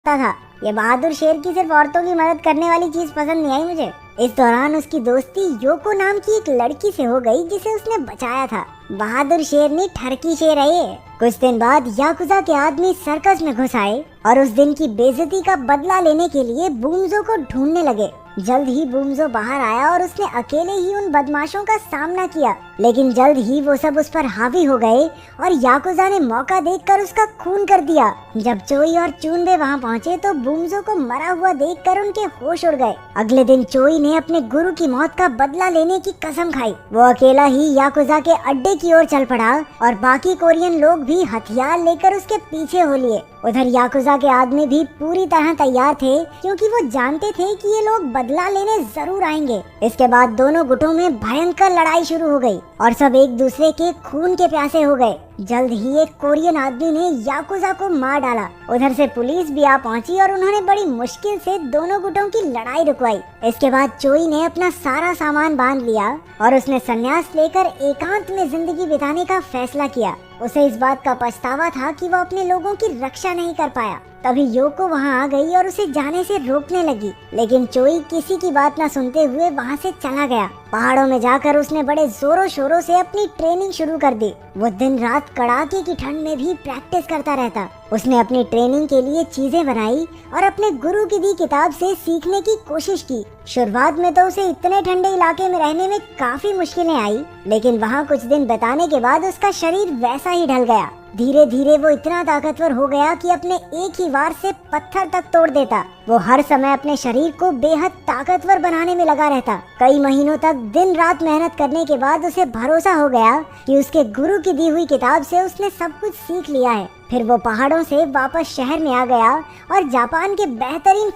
था। ये बहादुर शेर की सिर्फ औरतों की मदद करने वाली चीज पसंद नहीं आई मुझे। इस दौरान उसकी दोस्ती योको नाम की एक लड़की से हो गई जिसे उसने बचाया था। बहादुर शेर नहीं ठरकी शेर है ये। कुछ दिन बाद याकुजा के आदमी सर्कस में घुस आए और उस दिन की बेइज्जती का बदला लेने के लिए बूमजो को ढूंढने लगे। जल्द ही बूमजो बाहर आया और उसने अकेले ही उन बदमाशों का सामना किया, लेकिन जल्द ही वो सब उस पर हावी हो गए और याकुजा ने मौका देखकर उसका खून कर दिया। जब चोई और चूनबे वहाँ पहुँचे तो बूमजो को मरा हुआ देखकर उनके होश उड़ गए। अगले दिन चोई ने अपने गुरु की मौत का बदला लेने की कसम खाई। वो अकेला ही याकुजा के अड्डे की ओर चल पड़ा और बाकी कोरियन लोग भी हथियार लेकर उसके पीछे हो लिए। उधर याकुजा के आदमी भी पूरी तरह तैयार थे, क्योंकि वो जानते थे कि ये लोग बदला लेने जरूर आएंगे। इसके बाद दोनों गुटों में भयंकर लड़ाई शुरू हो गई और सब एक दूसरे के खून के प्यासे हो गए। जल्द ही एक कोरियन आदमी ने याकुजा को मार डाला। उधर से पुलिस भी आ पहुंची और उन्होंने बड़ी मुश्किल से दोनों गुटों की लड़ाई रुकवाई। इसके बाद चोई ने अपना सारा सामान बांध लिया और उसने संन्यास लेकर एकांत में जिंदगी बिताने का फैसला किया। उसे इस बात का पछतावा था कि वो अपने लोगों की रक्षा नहीं कर पाया। तभी योको वहाँ आ गई और उसे जाने से रोकने लगी, लेकिन चोई किसी की बात न सुनते हुए वहाँ से चला गया। पहाड़ों में जाकर उसने बड़े जोरों शोरों से अपनी ट्रेनिंग शुरू कर दी। वो दिन रात कड़ाके की ठंड में भी प्रैक्टिस करता रहता। उसने अपनी ट्रेनिंग के लिए चीजें बनाई और अपने गुरु की दी किताब से सीखने की कोशिश की। शुरुआत में तो उसे इतने ठंडे इलाके में रहने में काफी मुश्किलें आई, लेकिन वहाँ कुछ दिन बिताने के बाद उसका शरीर वैसा ही ढल गया। धीरे धीरे वो इतना ताकतवर हो गया कि अपने एक ही वार से पत्थर तक तोड़ देता। वो हर समय अपने शरीर को बेहद ताकतवर बनाने में लगा रहता। कई महीनों तक दिन रात मेहनत करने के बाद उसे भरोसा हो गया कि उसके गुरु की दी हुई किताब से उसने सब कुछ सीख लिया है। फिर वो पहाड़ों से वापस शहर में आ गया और जापान के बेहतरीन